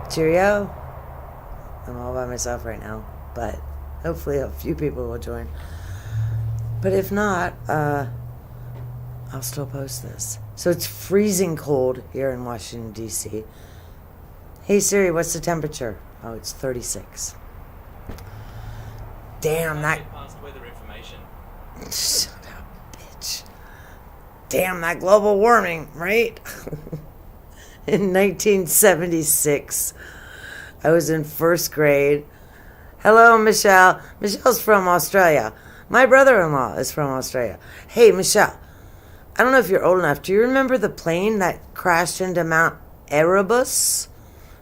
Cheerio. I'm all by myself right now, but hopefully a few people will join. But if not, I'll still post this. So it's freezing cold here in Washington, D.C. Hey Siri, what's the temperature? Oh, it's 36. Damn, that... Past weather information. Shut up, bitch. Damn, that global warming, right? In 1976, I was in first grade. Hello, Michelle. Michelle's from Australia. My brother-in-law is from Australia. Hey, Michelle, I don't know if you're old enough. Do you remember the plane that crashed into Mount Erebus?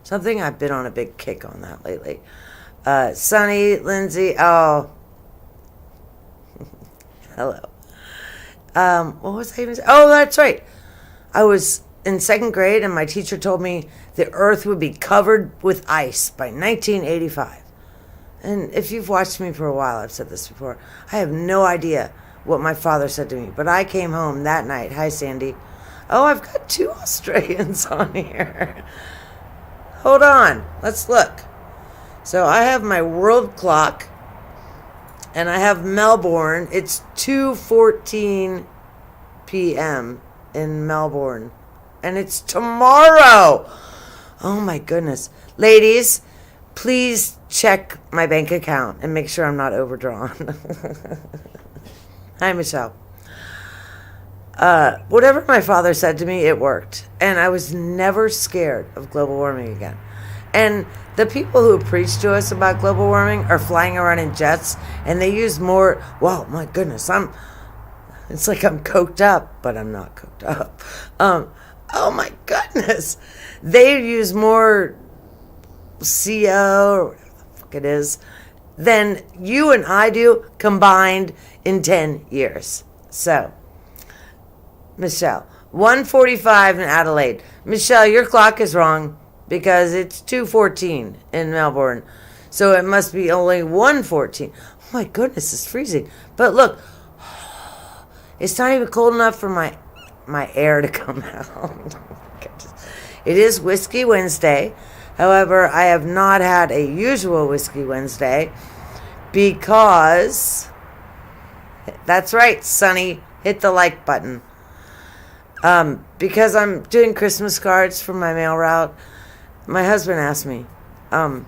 Something. I've been on a big kick on that lately. Sunny, Lindsay, oh. Hello. What was I even saying? Oh, that's right. I was in second grade and my teacher told me the earth would be covered with ice by 1985. And if you've watched me for a while, I've said this before, I have no idea what my father said to me. But I came home that night. Hi, Sandy. Oh, I've got 2 Australians on here. Hold on. Let's look. So I have my world clock, and I have Melbourne. It's 2:14 p.m. in Melbourne, and it's tomorrow. Oh, my goodness. Ladies, please check my bank account and make sure I'm not overdrawn. Hi, Michelle. Whatever my father said to me, it worked. And I was never scared of global warming again. And the people who preach to us about global warming are flying around in jets, and they use more, wow, my goodness, it's like I'm coked up, but I'm not coked up. Oh my goodness. They use more CO, or whatever the fuck it is, than you and I do combined in 10 years. So, Michelle, 1:45 in Adelaide. Michelle, your clock is wrong because it's 2:14 in Melbourne. So it must be only 1:14. Oh my goodness, it's freezing. But look, it's not even cold enough for my air to come out. It is Whiskey Wednesday. However, I have not had a usual Whiskey Wednesday because, that's right, Sonny, hit the like button. Because I'm doing Christmas cards for my mail route, my husband asked me, how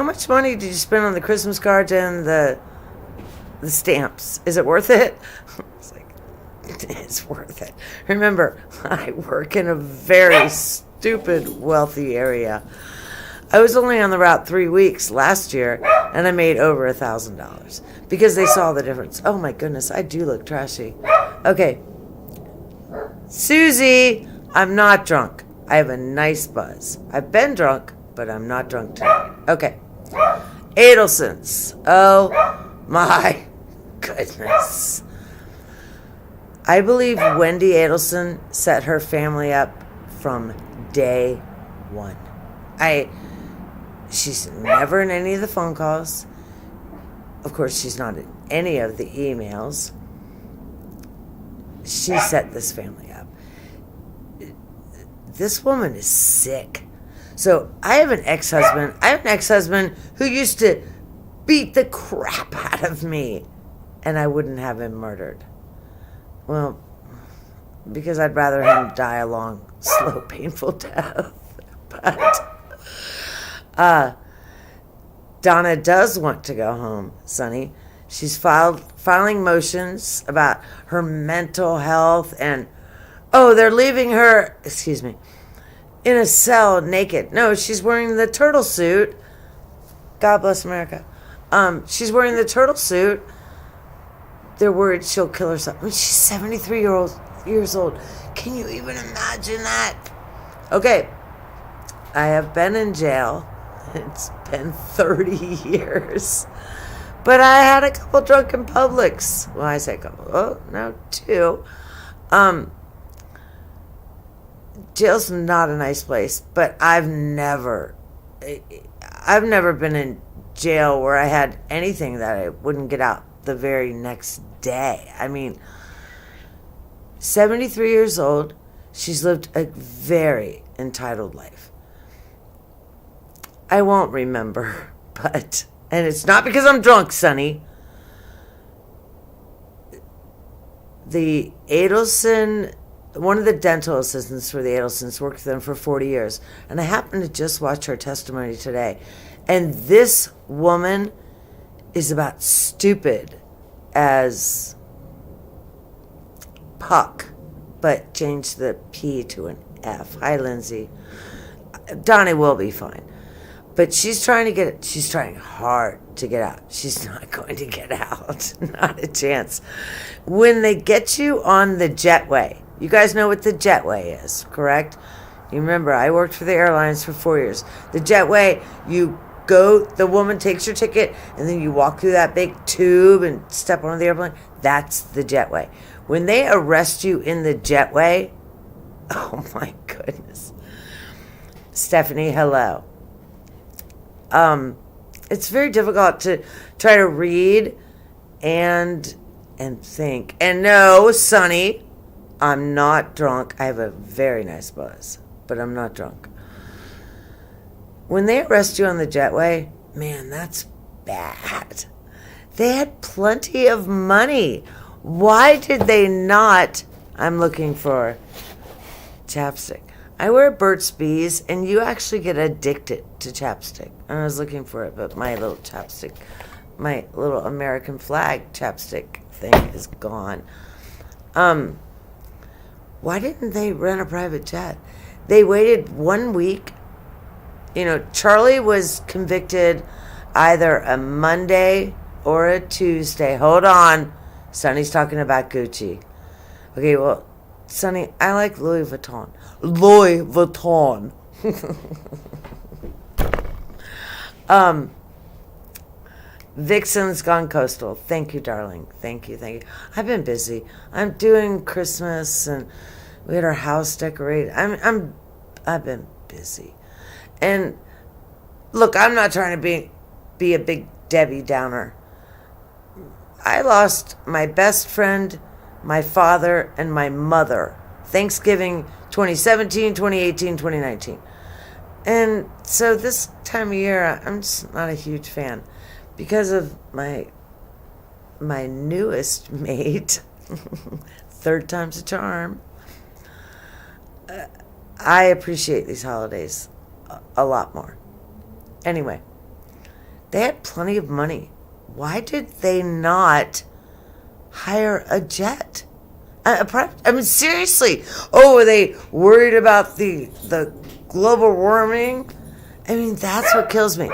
much money did you spend on the Christmas cards and the stamps? Is it worth it? It's like, it's worth it. Remember, I work in a very stupid wealthy area. I was only on the route 3 weeks last year, and I made over $1,000 because they saw the difference. Oh my goodness, I do look trashy. Okay. Susie, I'm not drunk. I have a nice buzz. I've been drunk, but I'm not drunk tonight. Okay. Adelsons. Oh my goodness. I believe Wendy Adelson set her family up from day one. She's never in any of the phone calls. Of course, she's not in any of the emails. She set this family up. This woman is sick. So I have an ex-husband who used to beat the crap out of me, and I wouldn't have him murdered. Well, because I'd rather him die a long, slow, painful death. But Donna does want to go home, Sonny. She's filing motions about her mental health, and they're leaving her, in a cell naked. No, she's wearing the turtle suit. God bless America. She's wearing the turtle suit. They're worried she'll kill herself. I mean, she's 73 years old. Can you even imagine that? Okay. I have been in jail. It's been 30 years. But I had a couple drunken Publix. Well, I say a couple. Oh, no, 2. Jail's not a nice place, but I've never been in jail where I had anything that I wouldn't get out the very next day. I mean, 73 years old, she's lived a very entitled life. I won't remember, and it's not because I'm drunk, Sonny. The Adelson, one of the dental assistants for the Adelsons, worked with them for 40 years. And I happened to just watch her testimony today. And this woman is about stupid as Puck, but change the P to an F. Hi, Lindsay. Donnie will be fine. But she's trying hard to get out. She's not going to get out. Not a chance. When they get you on the jetway, you guys know what the jetway is, correct? You remember, I worked for the airlines for 4 years. The jetway, you go, the woman takes your ticket, and then you walk through that big tube and step onto the airplane. That's the jetway. When they arrest you in the jetway, oh my goodness. Stephanie, hello. It's very difficult to try to read and think. And no, Sonny, I'm not drunk. I have a very nice buzz, but I'm not drunk. When they arrest you on the jetway, man, that's bad. They had plenty of money. Why did they not? I'm looking for chapstick. I wear Burt's Bees, and you actually get addicted to chapstick. And I was looking for it, but my little chapstick, my little American flag chapstick thing is gone. Why didn't they rent a private jet? They waited 1 week. You know, Charlie was convicted either a Monday or a Tuesday. Hold on. Sonny's talking about Gucci. Okay, well, Sonny, I like Louis Vuitton. Louis Vuitton. Vixen's gone coastal. Thank you, darling. Thank you. I've been busy. I'm doing Christmas, and we had our house decorated. I've been busy. And look, I'm not trying to be a big Debbie Downer. I lost my best friend, my father, and my mother. Thanksgiving 2017, 2018, 2019. And so this time of year, I'm just not a huge fan. Because of my newest mate, third time's a charm, I appreciate these holidays a lot more. Anyway, they had plenty of money. Why did they not hire a jet? I mean, seriously. Oh, were they worried about the global warming? I mean, that's what kills me.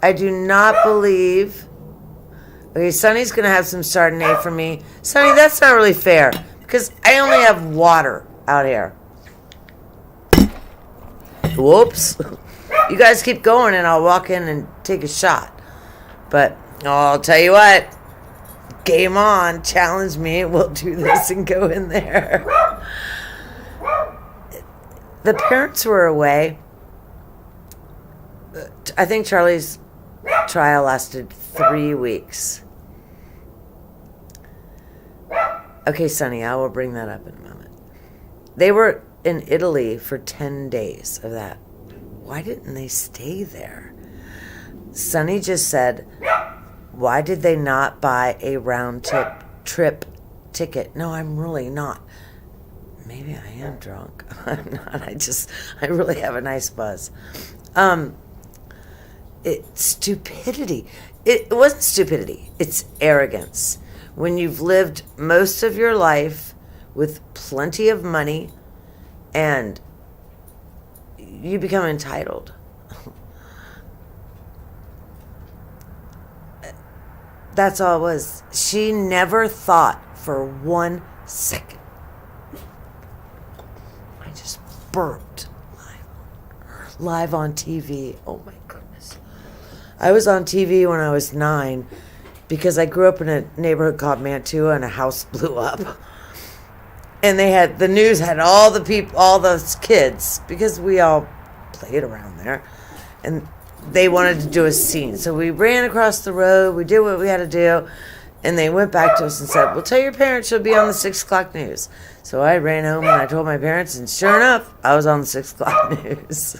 I do not believe... Okay, Sonny's going to have some Chardonnay for me. Sonny, that's not really fair, because I only have water out here. Whoops. You guys keep going, and I'll walk in and take a shot. But I'll tell you what. Game on. Challenge me. We'll do this and go in there. The parents were away. I think Charlie's trial lasted 3 weeks. Okay, Sonny, I will bring that up in a moment. They were in Italy for 10 days of that. Why didn't they stay there? Sonny just said, why did they not buy a round-trip ticket? No, I'm really not. Maybe I am drunk. I'm not. I really have a nice buzz. It's stupidity. It wasn't stupidity. It's arrogance. When you've lived most of your life with plenty of money and you become entitled. That's all it was. She never thought for 1 second. I just burped live on TV. Oh my goodness. I was on TV when I was 9 because I grew up in a neighborhood called Mantua and a house blew up. And the news had all those kids, because we all played around there. And they wanted to do a scene. So we ran across the road, we did what we had to do, and they went back to us and said, well, tell your parents you'll be on the 6 o'clock news. So I ran home and I told my parents, and sure enough, I was on the 6 o'clock news.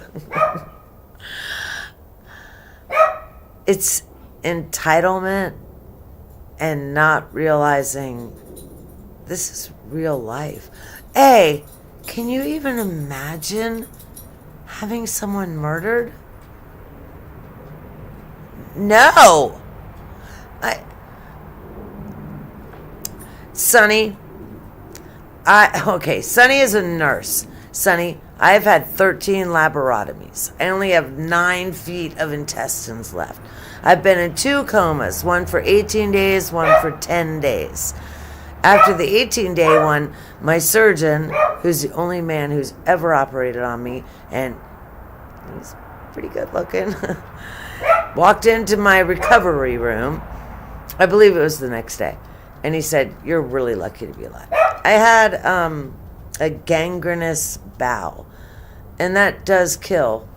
It's entitlement and not realizing this is real life. Can you even imagine having someone murdered? No. Sonny is a nurse. Sonny, I've had 13 laparotomies. I only have 9 feet of intestines left. I've been in 2 comas, one for 18 days, one for 10 days. After the 18-day one, my surgeon, who's the only man who's ever operated on me, and he's pretty good looking, walked into my recovery room. I believe it was the next day. And he said, "You're really lucky to be alive." I had a gangrenous bowel. And that does kill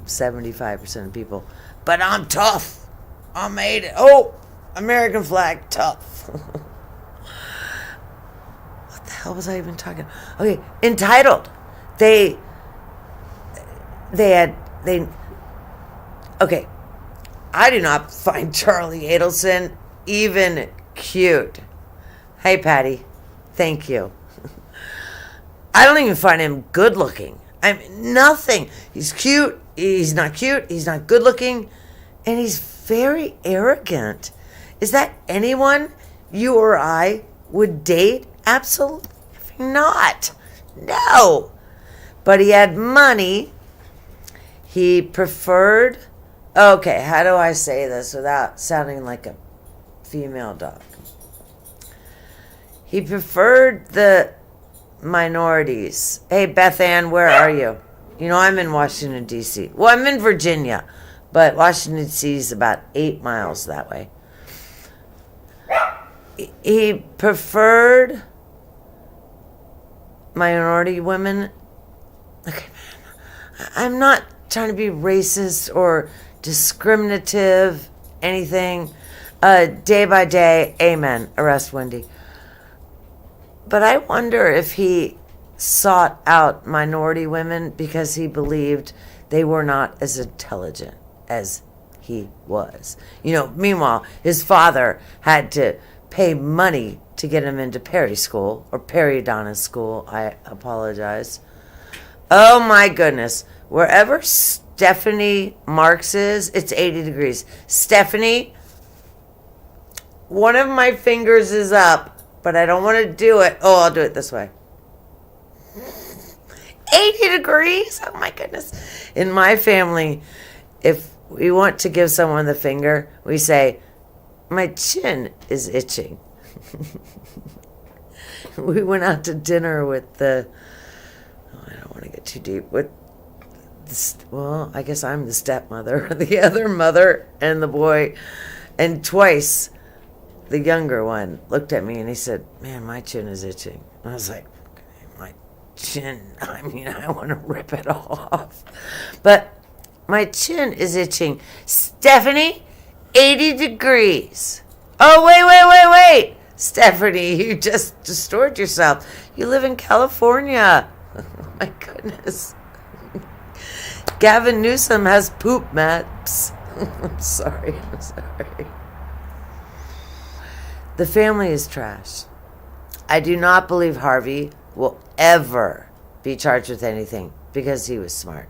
75% of people. But I'm tough. I made it. Oh, American flag, tough. What the hell was I even talking? Okay, entitled. Okay. I do not find Charlie Adelson even cute. Hey, Patty. Thank you. I don't even find him good looking. Nothing. He's cute. He's not cute. He's not good looking. And he's very arrogant. Is that anyone you or I would date? Absolutely not. No. But he had money. He preferred... Okay, how do I say this without sounding like a female dog? He preferred the minorities. Hey, Beth Ann, where are you? You know, I'm in Washington, D.C. Well, I'm in Virginia, but Washington, D.C. is about 8 miles that way. He preferred minority women. Okay, man, I'm not trying to be racist or discriminative, anything. Day by day, amen. Arrest Wendy. But I wonder if he sought out minority women because he believed they were not as intelligent as he was. You know, meanwhile, his father had to pay money to get him into Perry School, or Periodontic School, I apologize. Oh my goodness. Wherever Stephanie Marks is, it's 80 degrees. Stephanie, one of my fingers is up, but I don't want to do it. Oh, I'll do it this way. 80 degrees? Oh my goodness. In my family, if we want to give someone the finger, we say, "My chin is itching." We went out to dinner with I don't want to get too deep, with well, I guess I'm the stepmother, the other mother, and the boy. And twice, the younger one looked at me and he said, "Man, my chin is itching." I was like, my chin, I want to rip it off. But my chin is itching. Stephanie, 80 degrees. Oh, wait. Stephanie, you just destroyed yourself. You live in California. Oh, my goodness. Gavin Newsom has poop maps. I'm sorry. The family is trash. I do not believe Harvey will ever be charged with anything because he was smart.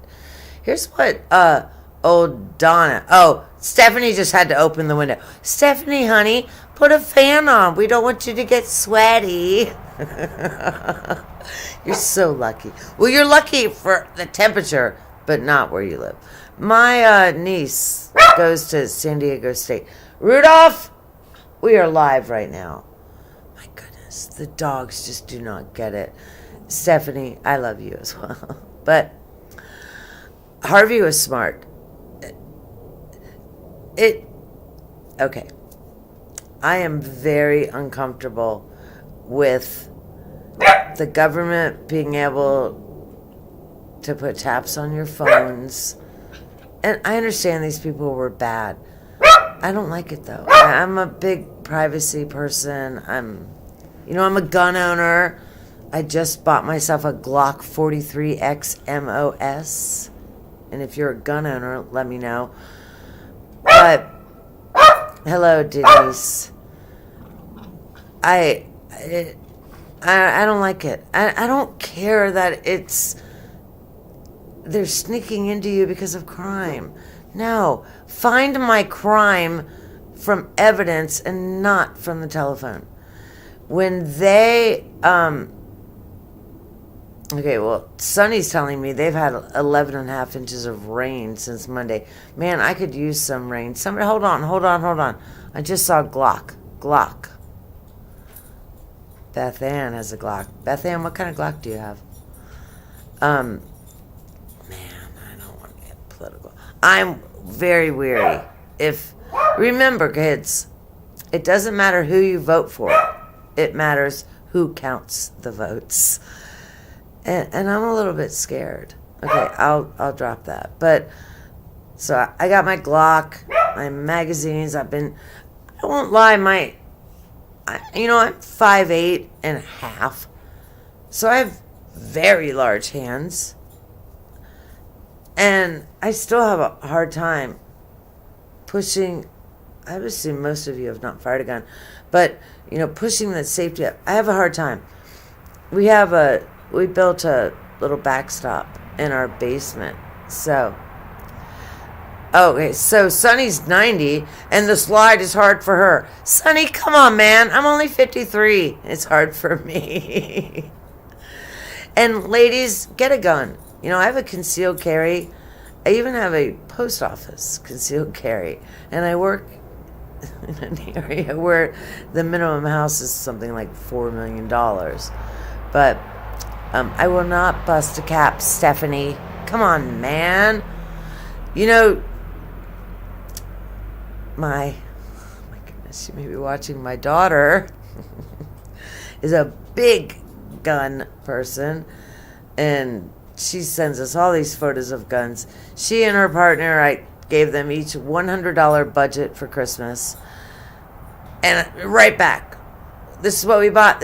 Here's what Donna. Oh, Stephanie just had to open the window. Stephanie, honey, put a fan on. We don't want you to get sweaty. You're so lucky. Well, you're lucky for the temperature, but not where you live. My niece goes to San Diego State. Rudolph, we are live right now. My goodness, the dogs just do not get it. Stephanie, I love you as well. But Harvey was smart. Okay. I am very uncomfortable with the government being able to put taps on your phones. And I understand these people were bad. I don't like it though. I'm a big privacy person. I'm a gun owner. I just bought myself a Glock 43X MOS. And if you're a gun owner, let me know. But Hello, Denise. I don't like it. I don't care that they're sneaking into you because of crime. No, find my crime from evidence and not from the telephone. When they, okay, well, Sonny's telling me they've had 11 and a half inches of rain since Monday. Man, I could use some rain. Somebody, hold on. I just saw Glock. Beth Ann has a Glock. Beth Ann, what kind of Glock do you have? Man, I don't want to get political. I'm very weary. Remember, kids, it doesn't matter who you vote for. It matters who counts the votes. And I'm a little bit scared. Okay, I'll drop that. But so I got my Glock, my magazines. I won't lie, I'm 5'8" and a half. So I have very large hands. And I still have a hard time pushing. I would assume most of you have not fired a gun. But, pushing that safety up. I have a hard time. We built a little backstop in our basement. So, okay, so Sunny's 90, and the slide is hard for her. Sunny, come on, man. I'm only 53. It's hard for me. And ladies, get a gun. I have a concealed carry. I even have a post office concealed carry. And I work in an area where the minimum house is something like $4 million. But I will not bust a cap, Stephanie. Come on, man. My goodness, you may be watching. My daughter is a big gun person, and she sends us all these photos of guns. She and her partner, I gave them each $100 budget for Christmas, and right back. This is what we bought.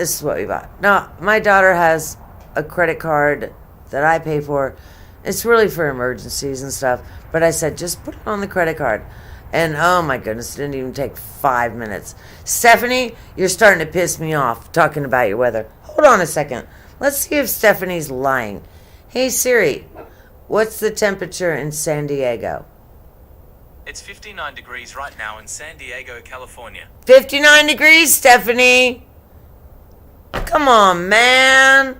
Now, my daughter has a credit card that I pay for. It's really for emergencies and stuff, but I said, just put it on the credit card. And oh my goodness, it didn't even take 5 minutes. Stephanie, you're starting to piss me off talking about your weather. Hold on a second. Let's see if Stephanie's lying. Hey Siri, what's the temperature in San Diego? It's 59 degrees right now in San Diego, California. 59 degrees, Stephanie. Come on, man.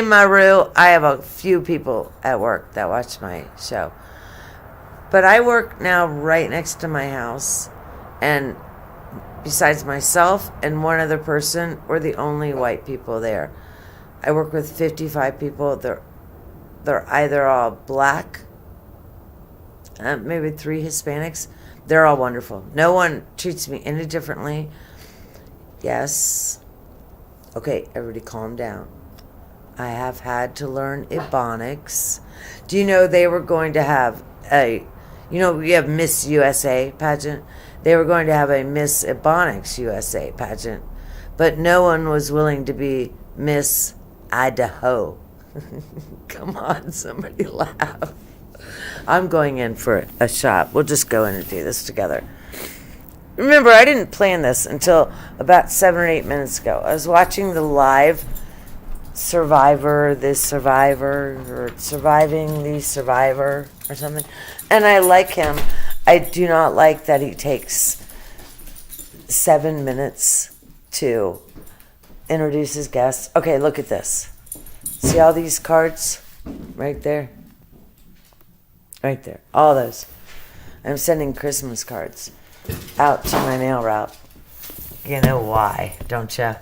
Maru, I have a few people at work that watch my show. But I work now right next to my house, and besides myself and one other person, we're the only white people there. I work with 55 people. They're either all black, maybe 3 Hispanics. They're all wonderful. No one treats me any differently. Yes. Okay, everybody calm down. I have had to learn Ebonics. Do you know they were going to have we have Miss USA pageant. They were going to have a Miss Ebonics USA pageant, but no one was willing to be Miss Idaho. Come on, somebody laugh. I'm going in for a shot. We'll just go in and do this together. Remember, I didn't plan this until about 7 or 8 minutes ago. I was watching the live Survivor, this Survivor, or Surviving the Survivor, or something. And I like him. I do not like that he takes 7 minutes to introduce his guests. Okay, look at this. See all these cards? Right there. Right there. All those. I'm sending Christmas cards out to my mail route. You know why, don't you?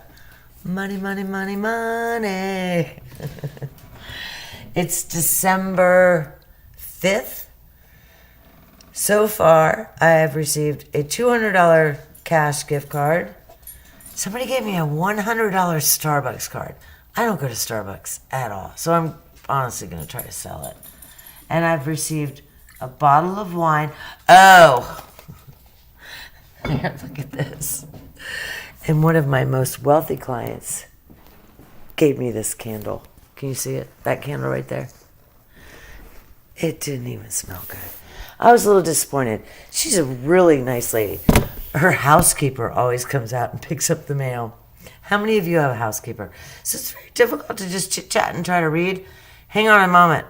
Money, money, money, money. It's December 5th. So far, I have received a $200 cash gift card. Somebody gave me a $100 Starbucks card. I don't go to Starbucks at all, so I'm honestly going to try to sell it. And I've received a bottle of wine. Oh! Here, look at this. And one of my most wealthy clients gave me this candle. Can you see it? That candle right there? It didn't even smell good. I was a little disappointed. She's a really nice lady. Her housekeeper always comes out and picks up the mail. How many of you have a housekeeper? So it's very difficult to just chit-chat and try to read. Hang on a moment.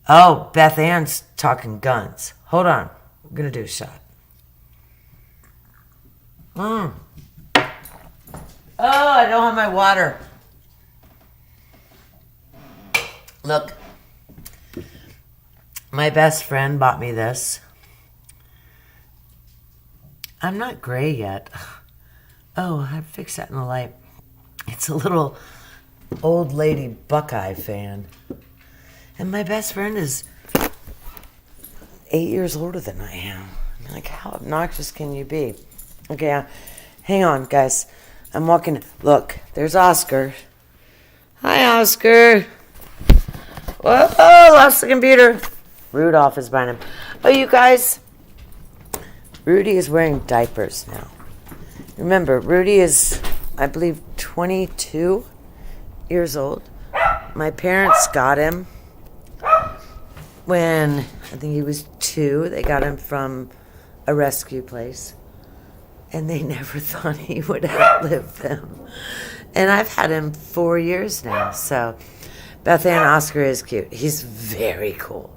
Oh, Beth Ann's talking guns. Hold on. We're going to do a shot. Oh, I don't have my water. Look, my best friend bought me this. I'm not gray yet. Oh, I fixed that in the light. It's a little old lady Buckeye fan. And my best friend is 8 years older than I am. I'm like, how obnoxious can you be? Okay, hang on, guys. I'm walking. Look, there's Oscar. Hi, Oscar. Whoa, lost the computer. Rudolph is behind him. Oh, you guys. Rudy is wearing diapers now. Remember, Rudy is, I believe, 22 years old. My parents got him when I think he was 2. They got him from a rescue place. And they never thought he would outlive them. And I've had him 4 years now. So Beth Ann Oscar is cute. He's very cool.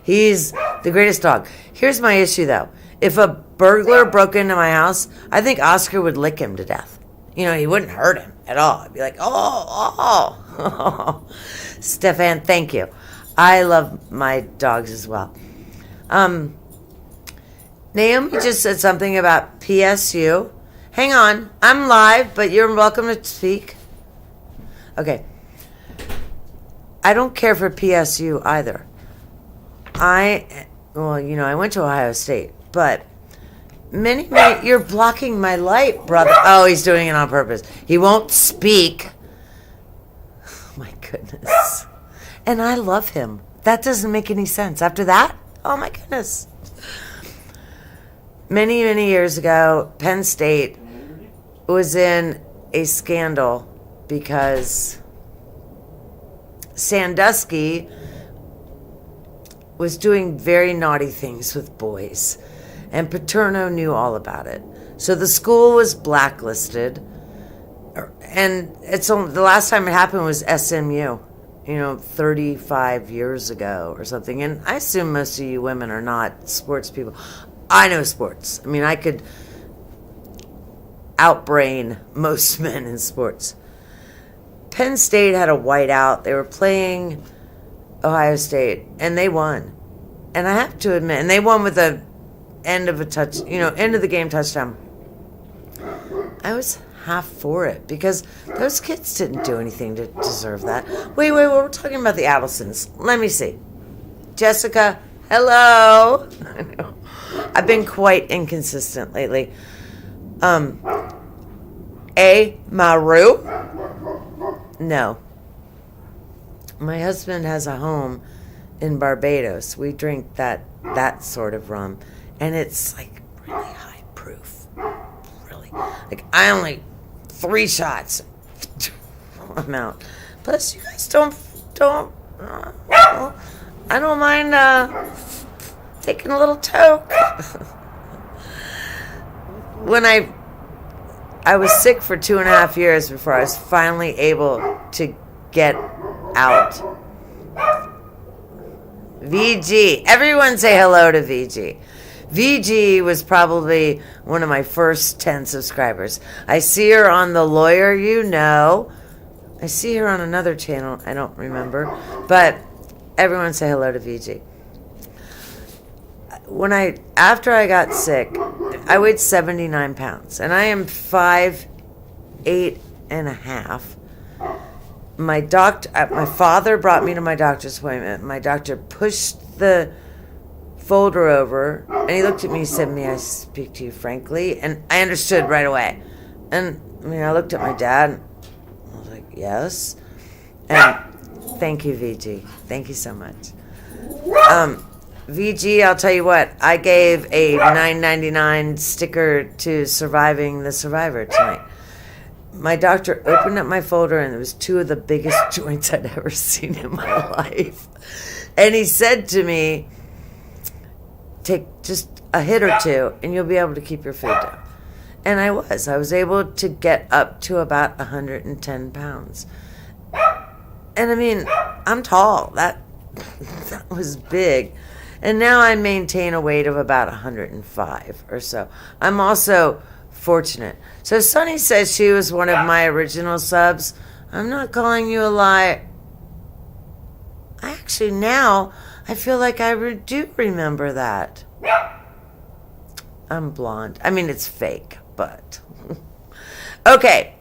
He's the greatest dog. Here's my issue, though. If a burglar broke into my house, I think Oscar would lick him to death. You know, he wouldn't hurt him at all. I'd be like, oh. Stefan, thank you. I love my dogs as well. Naomi just said something about PSU. Hang on. I'm live, but you're welcome to speak. Okay. I don't care for PSU either. I went to Ohio State, but many, you're blocking my light, brother. Oh, he's doing it on purpose. He won't speak. Oh, my goodness. And I love him. That doesn't make any sense. After that, oh, my goodness. Many, many years ago, Penn State was in a scandal because Sandusky was doing very naughty things with boys, and Paterno knew all about it. So the school was blacklisted, and it's only, the last time it happened was SMU, 35 years ago or something. And I assume most of you women are not sports people. I know sports. I mean, I could outbrain most men in sports. Penn State had a whiteout. They were playing Ohio State, and they won. And I have to admit, and they won with the end of the game touchdown. I was half for it because those kids didn't do anything to deserve that. Wait, we're talking about the Adelsons. Let me see. Jessica, hello. I know. I've been quite inconsistent lately. Maru? No. My husband has a home in Barbados. We drink that sort of rum. And it's like really high proof. Really. Like I only 3 shots. I'm out. Plus you guys don't I don't mind taking a little toke. When I was sick for 2.5 years before I was finally able to get out. VG. Everyone say hello to VG. VG was probably one of my first 10 subscribers. I see her on The Lawyer, I see her on another channel. I don't remember. But everyone say hello to VG. After I got sick, I weighed 79 pounds. And I am 5'8.5". My father brought me to my doctor's appointment. My doctor pushed the folder over, and he looked at me and said, "May I speak to you frankly?" And I understood right away. And I looked at my dad, and I was like, "Yes." And thank you, VG. Thank you so much. VG, I'll tell you what, I gave a $9.99 sticker to Surviving the Survivor tonight. My doctor opened up my folder, and it was 2 of the biggest joints I'd ever seen in my life. And he said to me, take just a hit or two, and you'll be able to keep your food down. And I was able to get up to about 110 pounds. And I mean, I'm tall. That was big. And now I maintain a weight of about 105 or so. I'm also fortunate. So Sunny says she was one of my original subs. I'm not calling you a lie. Actually, now I feel like I do remember that. I'm blonde. I mean, it's fake, but. Okay.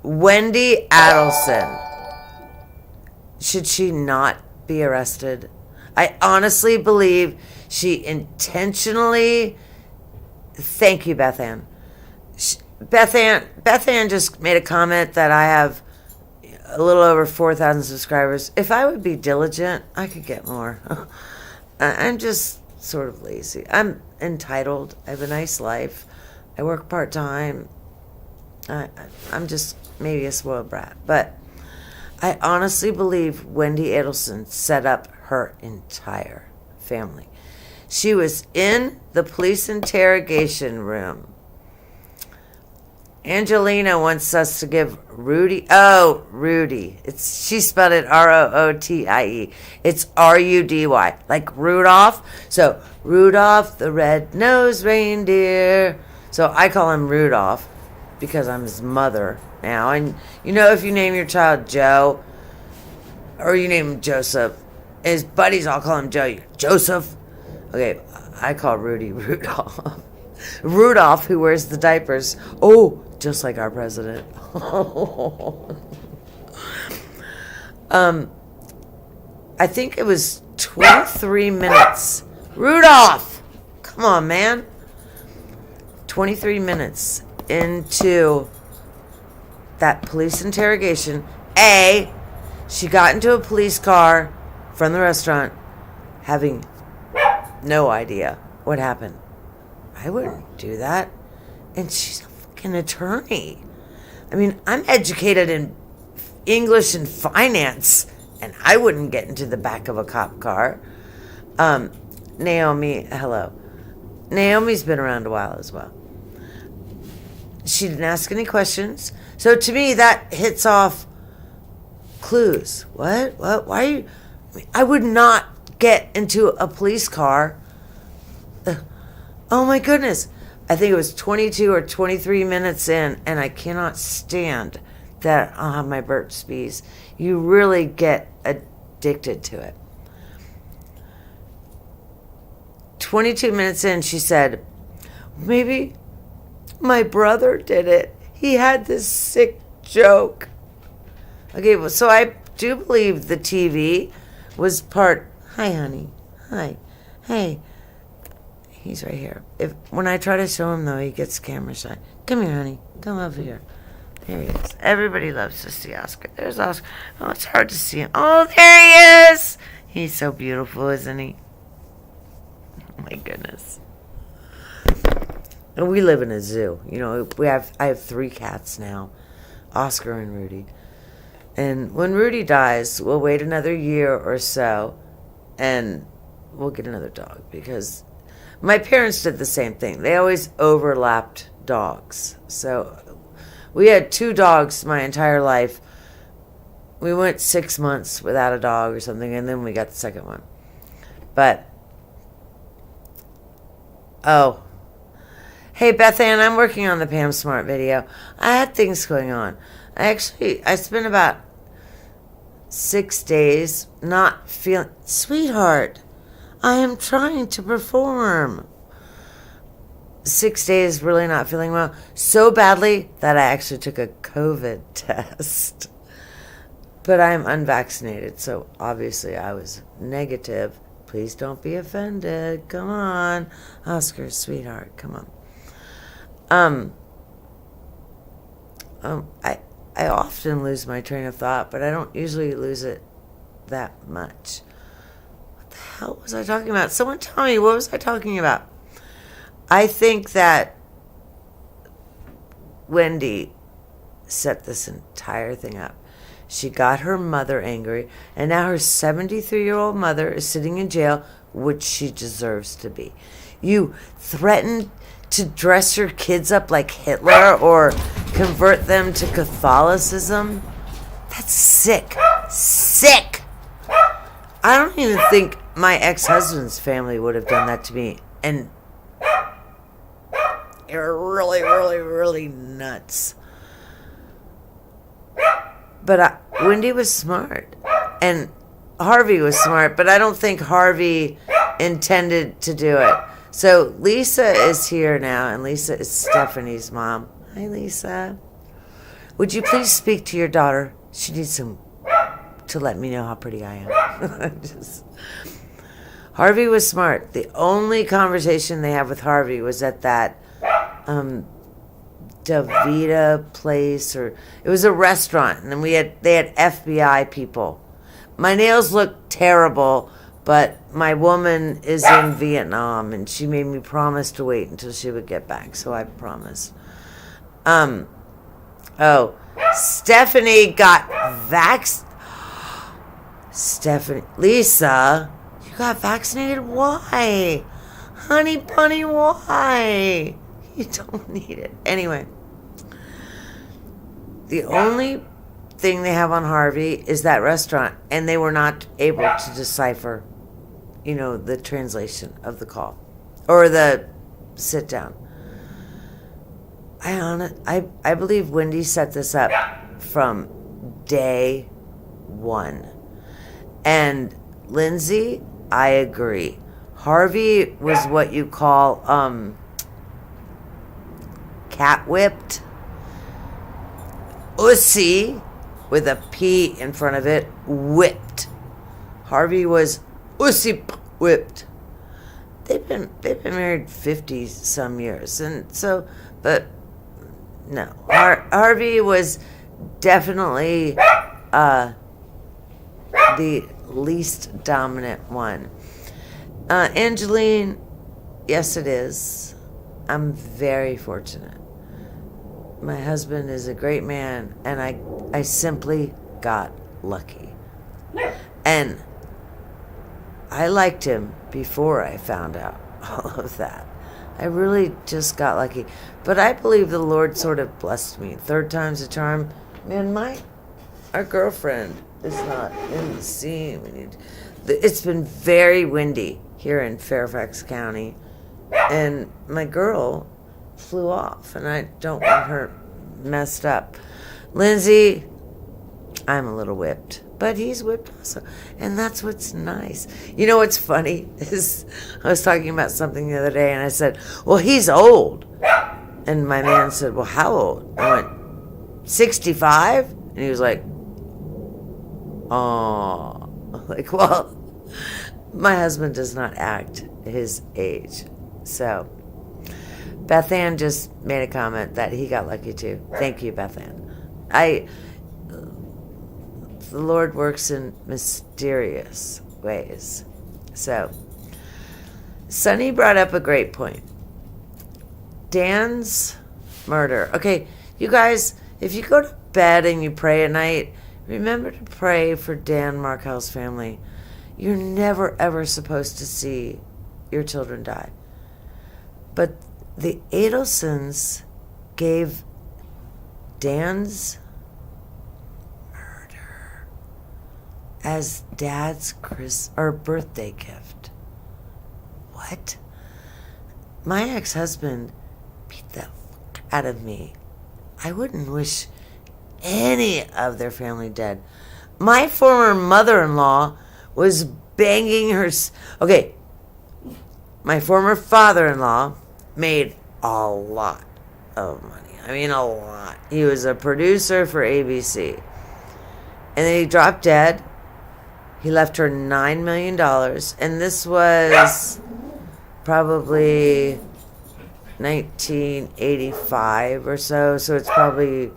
Wendy Adelson. Should she not be arrested? I honestly believe she intentionally. Thank you, Beth Ann. Beth Ann just made a comment that I have a little over 4,000 subscribers. If I would be diligent, I could get more. I'm just sort of lazy. I'm entitled. I have a nice life. I work part-time. I'm just maybe a spoiled brat. But I honestly believe Wendy Adelson set up her entire family. She was in the police interrogation room. Angelina wants us to give Rudy. Oh, Rudy. She spelled it Rootie. It's Rudy, like Rudolph. So Rudolph the red-nosed reindeer. So I call him Rudolph because I'm his mother now. And you know, if you name your child Joe or you name him Joseph, his buddies all call him Joe. Joseph. Okay, I call Rudy Rudolph. Rudolph, who wears the diapers. Oh, just like our president. I think it was 23 minutes. Rudolph! Come on, man. 23 minutes into that police interrogation. She got into a police car from the restaurant having no idea what happened. I wouldn't do that. And she's a fucking attorney. I mean, I'm educated in English and finance, and I wouldn't get into the back of a cop car. Naomi, hello. Naomi's been around a while as well. She didn't ask any questions. So to me, that hits off clues. What? Why are you... I would not get into a police car. Oh my goodness. I think it was 22 or 23 minutes in, and I cannot stand that I'll have my Burt's Bees. You really get addicted to it. 22 minutes in, she said, maybe my brother did it. He had this sick joke. Okay, well, so I do believe the TV was part. Hi, honey. Hi. Hey. He's right here. When I try to show him, though, he gets camera shy. Come here, honey. Come over here. There he is. Everybody loves to see Oscar. There's Oscar. Oh, it's hard to see him. Oh, there he is. He's so beautiful, isn't he? Oh, my goodness. And we live in a zoo. You know, I have 3 cats now, Oscar and Rudy. And when Rudy dies, we'll wait another year or so, and we'll get another dog because my parents did the same thing. They always overlapped dogs. So we had 2 dogs my entire life. We went 6 months without a dog or something, and then we got the second one. But, oh. Hey, Beth Ann, I'm working on the Pam Smart video. I had things going on. I spent about 6 days not feeling... Sweetheart, I am trying to perform. 6 days really not feeling well. So badly that I actually took a COVID test. But I'm unvaccinated, so obviously I was negative. Please don't be offended. Come on. Oscar, sweetheart, come on. I often lose my train of thought, but I don't usually lose it that much. What the hell was I talking about? Someone tell me, what was I talking about? I think that Wendy set this entire thing up. She got her mother angry, and now her 73-year-old mother is sitting in jail which she deserves to be. You threaten to dress your kids up like Hitler or convert them to Catholicism? That's sick. Sick! I don't even think my ex-husband's family would have done that to me. And they were really, really, really nuts. But Wendy was smart. And Harvey was smart. But I don't think Harvey intended to do it. So Lisa is here now. And Lisa is Stephanie's mom. Hi, Lisa. Would you please speak to your daughter? She needs to let me know how pretty I am. Harvey was smart. The only conversation they had with Harvey was at that Davita place, or it was a restaurant, and then they had FBI people. My nails look terrible, but my woman is in Vietnam, and she made me promise to wait until she would get back, so I promised. Stephanie got Lisa, you got vaccinated? Why? Honey bunny, why? You don't need it. Anyway, the only thing they have on Harvey is that restaurant, and they were not able to decipher, the translation of the call or the sit down. I believe Wendy set this up from day one. And Lindsay, I agree. Harvey was what you call cat whipped. Ussy, with a P in front of it, whipped. Harvey was ussy whipped. They've been married 50 some years, and so, but no, Harvey was definitely the least dominant one. Angeline, yes, it is. I'm very fortunate. My husband is a great man, and I simply got lucky. And I liked him before I found out all of that. I really just got lucky. But I believe the Lord sort of blessed me. Third time's a charm. Man, our girlfriend is not in the scene. It's been very windy here in Fairfax County. And my girl flew off, and I don't want her messed up. Lindsay, I'm a little whipped. But he's whipped also. And that's what's nice. You know what's funny is I was talking about something the other day, and I said, well, he's old. And my man said, well, how old? I went, 65? And he was like, oh. Like, well, my husband does not act his age. So Beth Ann just made a comment that he got lucky too. Thank you, Beth Ann. The Lord works in mysterious ways. So, Sonny brought up a great point. Dan's murder. Okay, you guys, if you go to bed and you pray at night, remember to pray for Dan Markel's family. You're never, ever supposed to see your children die. But the Adelsons gave Dan's as Dad's birthday gift. What? My ex-husband beat the fuck out of me. I wouldn't wish any of their family dead. My former mother-in-law was banging her... Okay, my former father-in-law made a lot of money. I mean, a lot. He was a producer for ABC. And then he dropped dead. He left her $9 million, and this was probably 1985 or so, so it's probably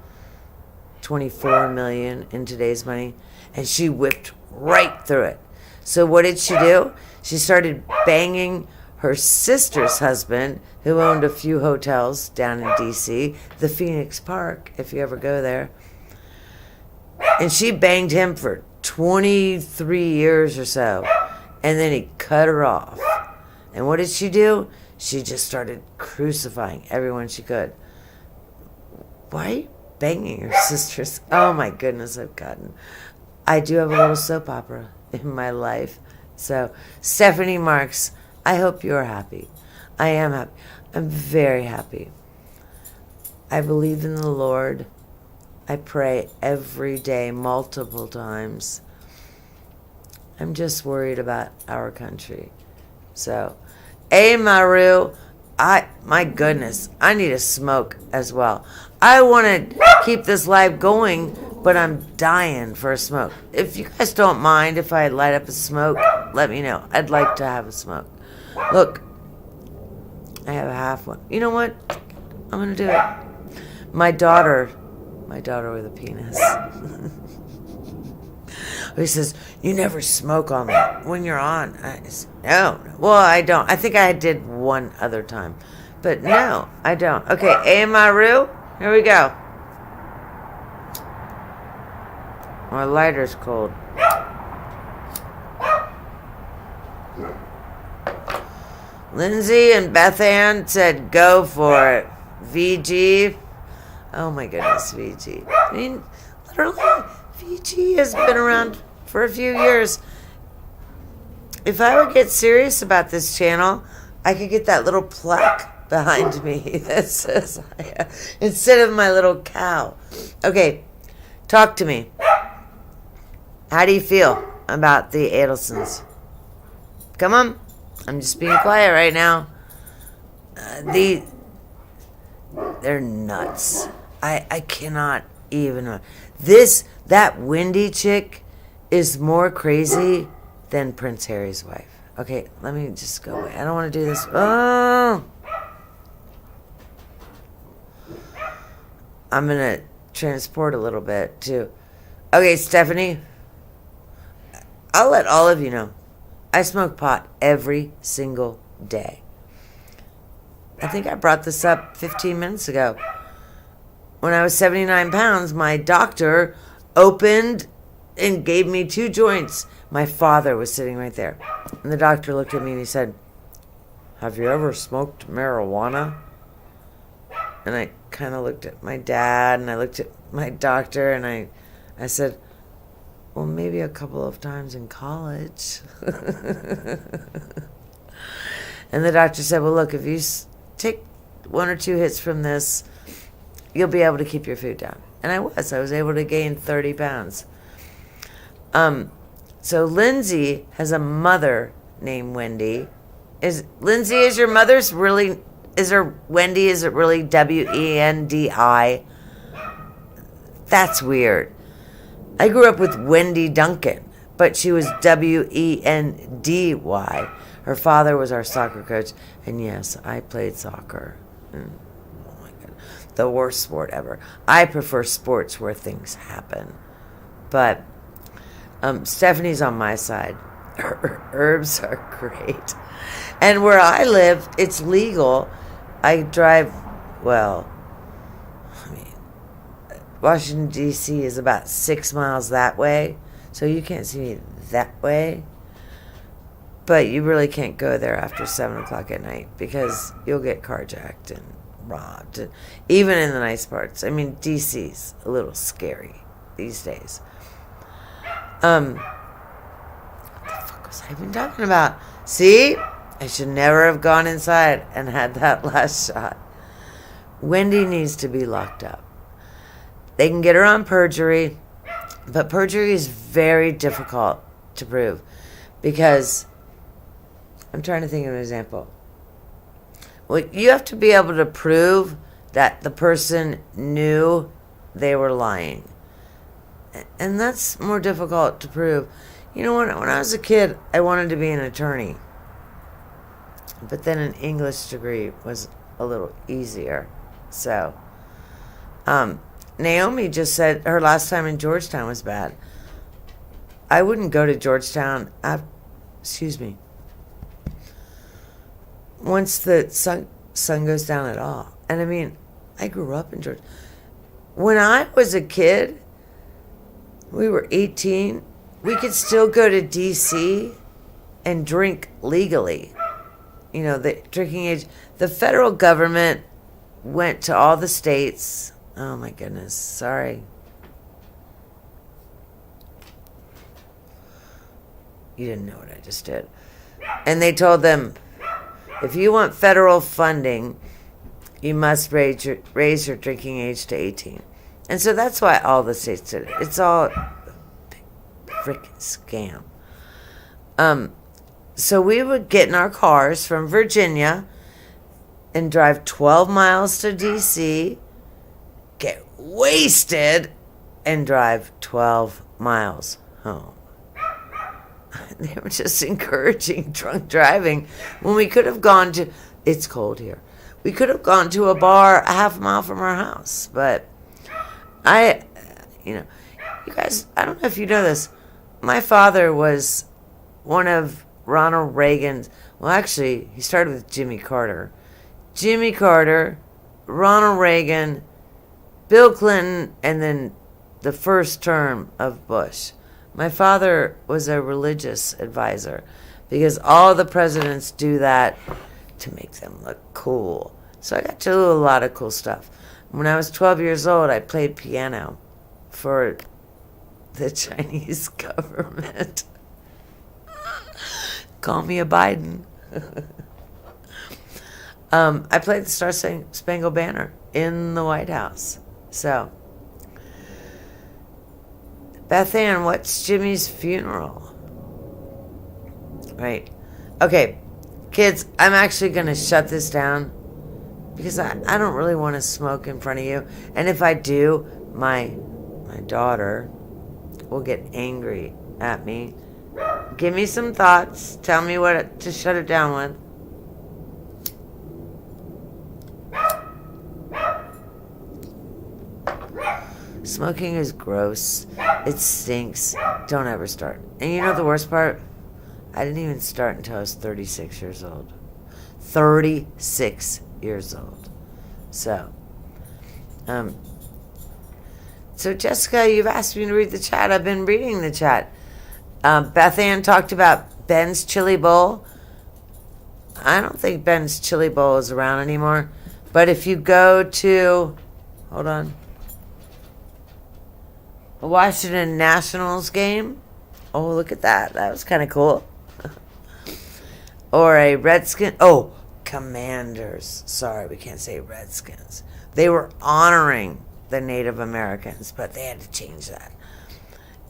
$24 million in today's money, and she whipped right through it. So what did she do? She started banging her sister's husband, who owned a few hotels down in D.C., the Phoenix Park, if you ever go there, and she banged him for 23 years or so. And then he cut her off. And what did she do? She just started crucifying everyone she could. Why are you banging your sisters? Oh my goodness, I do have a little soap opera in my life. So, Stephanie Marks, I hope you're happy. I am happy. I'm very happy. I believe in the Lord. I pray every day, multiple times. I'm just worried about our country. So, Maru, my goodness, I need a smoke as well. I want to keep this live going, but I'm dying for a smoke. If you guys don't mind if I light up a smoke, let me know. I'd like to have a smoke. Look, I have a half one. You know what? I'm going to do it. My daughter with a penis. He says, you never smoke on me when you're on. No. Well, I don't. I think I did one other time. But no, I don't. Okay, Maru, here we go. My lighter's cold. Lindsay and Beth Ann said, go for it. VG. Oh my goodness, VG. I mean, literally, VG has been around for a few years. If I would get serious about this channel, I could get that little plaque behind me that says, instead of my little cow. Okay, talk to me. How do you feel about the Adelsons? Come on. I'm just being quiet right now. They're nuts. I cannot even. That Wendy chick is more crazy than Prince Harry's wife. Okay, let me just go away. I don't want to do this. Oh! I'm going to transport a little bit, too. Okay, Stephanie. I'll let all of you know. I smoke pot every single day. I think I brought this up 15 minutes ago. When I was 79 pounds, my doctor opened and gave me 2 joints. My father was sitting right there. And the doctor looked at me and he said, have you ever smoked marijuana? And I kind of looked at my dad and I looked at my doctor and I said, well, maybe a couple of times in college. And the doctor said, well, look, if you take 1 or 2 hits from this, you'll be able to keep your food down. And I was able to gain 30 pounds. So Lindsay has a mother named Wendy. Is your mother's really, is it really Wendi? That's weird. I grew up with Wendy Duncan, but she was Wendy. Her father was our soccer coach, and yes, I played soccer. Oh my God, the worst sport ever. I prefer sports where things happen. But Stephanie's on my side. Herbs are great. And where I live, it's legal. I drive, Washington, D.C. is about 6 miles that way, so you can't see me that way. But you really can't go there after 7 o'clock at night because you'll get carjacked and robbed, and even in the nice parts. I mean, D.C.'s a little scary these days. What the fuck was I even talking about? See? I should never have gone inside and had that last shot. Wendy needs to be locked up. They can get her on perjury, but perjury is very difficult to prove because I'm trying to think of an example. Well, you have to be able to prove that the person knew they were lying. And that's more difficult to prove. You know, when I was a kid, I wanted to be an attorney. But then an English degree was a little easier. So, Naomi just said her last time in Georgetown was bad. I wouldn't go to Georgetown, once the sun goes down at all. And I mean, I grew up in Georgetown. When I was a kid, we were 18. We could still go to D.C. and drink legally. The drinking age. The federal government went to all the states. Oh my goodness, sorry. You didn't know what I just did. And they told them, if you want federal funding, you must raise your drinking age to 18. And so that's why all the states did it. It's all a big freaking scam. So we would get in our cars from Virginia and drive 12 miles to D.C., get wasted, and drive 12 miles home. They were just encouraging drunk driving when we could have gone to, it's cold here, we could have gone to a bar a half mile from our house. But you guys, I don't know if you know this, my father was one of Ronald Reagan's, well, actually, he started with Jimmy Carter, Ronald Reagan, Bill Clinton, and then the first term of Bush. My father was a religious advisor because all the presidents do that to make them look cool. So I got to do a lot of cool stuff. When I was 12 years old, I played piano for the Chinese government. Call me a Biden. I played the Star Spangled Banner in the White House. So, Beth Ann, what's Jimmy's funeral? Right. Okay, kids, I'm actually going to shut this down because I don't really want to smoke in front of you. And if I do, my daughter will get angry at me. Give me some thoughts. Tell me what to shut it down with. Smoking is gross. It stinks. Don't ever start. And you know the worst part? I didn't even start until I was 36 years old. 36 years old. So Jessica, you've asked me to read the chat. I've been reading the chat. Beth Ann talked about Ben's Chili Bowl. I don't think Ben's Chili Bowl is around anymore. But if you go to, hold on, a Washington Nationals game. Oh, look at that. That was kind of cool. Or a Redskin. Oh, Commanders. Sorry, we can't say Redskins. They were honoring the Native Americans, but they had to change that.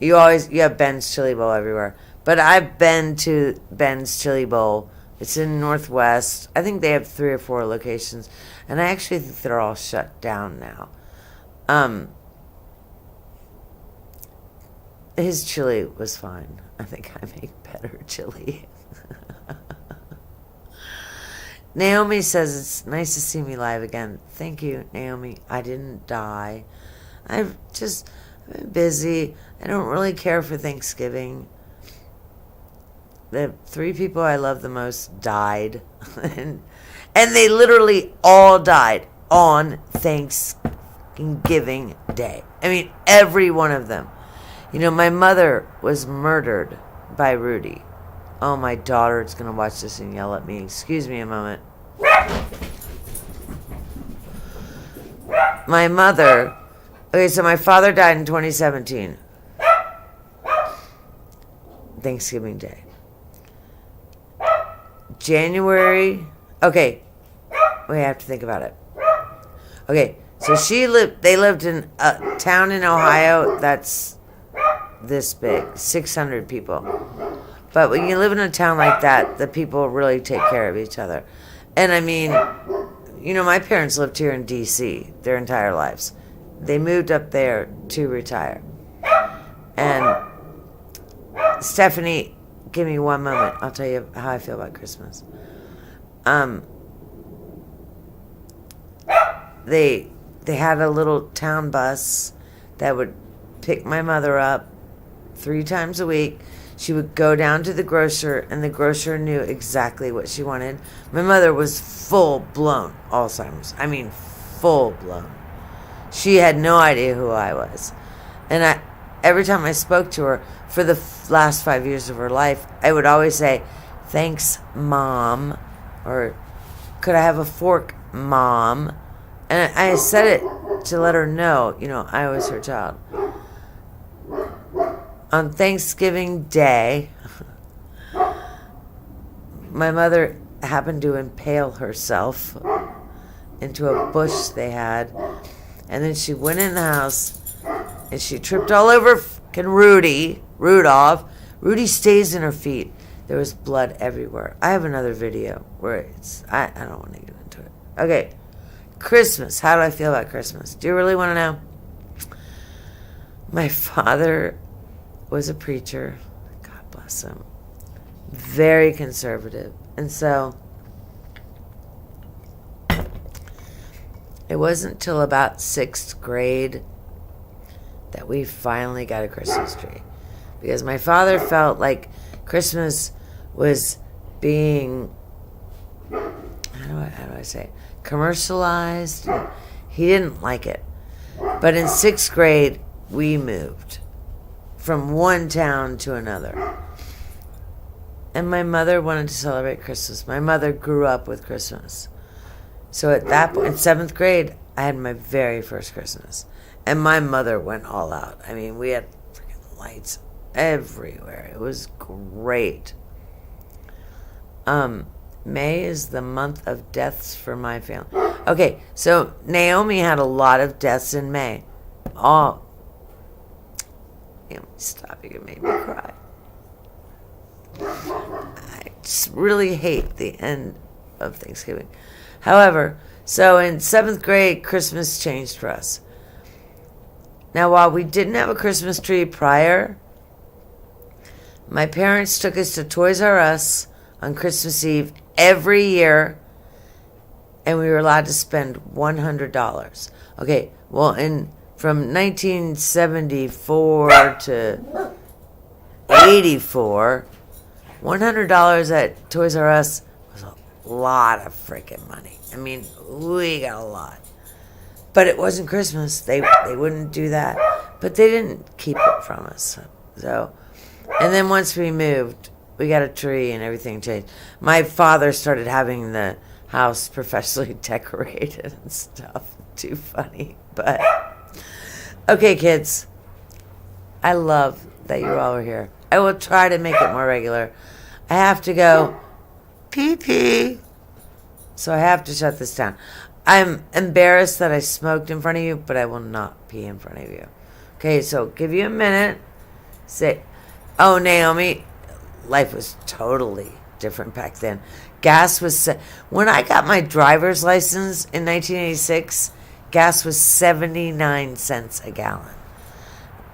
You have Ben's Chili Bowl everywhere. But I've been to Ben's Chili Bowl. It's in Northwest. I think they have 3 or 4 locations. And I actually think they're all shut down now. His chili was fine. I think I make better chili. Naomi says, it's nice to see me live again. Thank you, Naomi. I didn't die. I've been busy. I don't really care for Thanksgiving. The 3 people I love the most died. and they literally all died on Thanksgiving Day. I mean, every one of them. My mother was murdered by Rudy. Oh, my daughter is going to watch this and yell at me. Excuse me a moment. My mother... Okay, so my father died in 2017. Thanksgiving Day. January... Okay. We have to think about it. Okay, so they lived in a town in Ohio that's this big, 600 people. But when you live in a town like that, the people really take care of each other. And I mean, my parents lived here in D.C. their entire lives. They moved up there to retire. And Stephanie, give me one moment. I'll tell you how I feel about Christmas. They had a little town bus that would pick my mother up 3 times a week. She would go down to the grocer, and the grocer knew exactly what she wanted. My mother was full-blown Alzheimer's. I mean, full-blown. She had no idea who I was. And every time I spoke to her, for the last 5 years of her life, I would always say, thanks, Mom, or could I have a fork, Mom? And I said it to let her know, I was her child. On Thanksgiving Day, my mother happened to impale herself into a bush they had, and then she went in the house and she tripped all over fucking Rudolph. Rudy stays in her feet. There was blood everywhere. I have another video where I don't want to get into it. Okay, Christmas. How do I feel about Christmas? Do you really want to know? My father was a preacher. God bless him. Very conservative. And so it wasn't till about 6th grade that we finally got a Christmas tree. Because my father felt like Christmas was being, how do I say it? Commercialized. He didn't like it. But in 6th grade, we moved from one town to another. And my mother wanted to celebrate Christmas. My mother grew up with Christmas. So at that point, in 7th grade, I had my very first Christmas. And my mother went all out. I mean, we had freaking lights everywhere. It was great. May is the month of deaths for my family. Okay, so Naomi had a lot of deaths in May. Stop, you made me cry. I just really hate the end of Thanksgiving. However, so in 7th grade, Christmas changed for us. Now, while we didn't have a Christmas tree prior, my parents took us to Toys R Us on Christmas Eve every year, and we were allowed to spend $100. Okay, well, from 1974 to 84, $100 at Toys R Us was a lot of freaking money. I mean, we got a lot. But it wasn't Christmas. They wouldn't do that. But they didn't keep it from us. So, and then once we moved, we got a tree and everything changed. My father started having the house professionally decorated and stuff. Too funny. But, okay, kids. I love that you all are here. I will try to make it more regular. I have to go pee-pee. So I have to shut this down. I'm embarrassed that I smoked in front of you, but I will not pee in front of you. Okay, so give you a minute. Say, oh, Naomi, life was totally different back then. Gas was, when I got my driver's license in 1986, gas was 79 cents a gallon.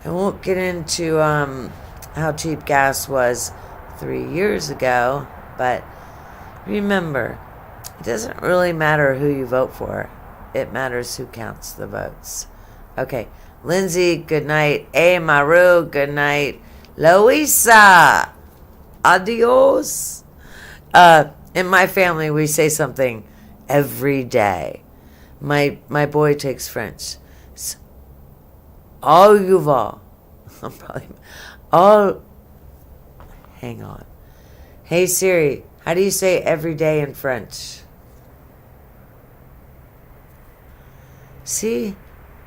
I won't get into how cheap gas was 3 years ago, but remember, it doesn't really matter who you vote for. It matters who counts the votes. Okay, Lindsay, good night. Hey, Maru, good night. Louisa, adios. In my family, we say something every day. My boy takes French. Au revoir. Hang on. Hey, Siri, how do you say every day in French? See,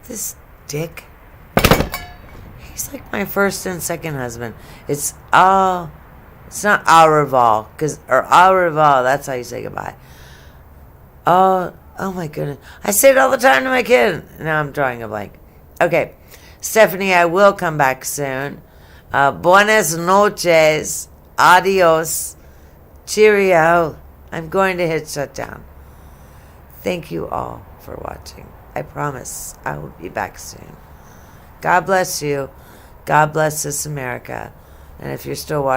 this dick. He's like my first and second husband. It's not au revoir, or au revoir, that's how you say goodbye. Oh my goodness. I say it all the time to my kid. Now I'm drawing a blank. Okay, Stephanie, I will come back soon. Buenas noches. Adios. Cheerio. I'm going to hit shutdown. Thank you all for watching. I promise I will be back soon. God bless you. God bless this America. And if you're still watching,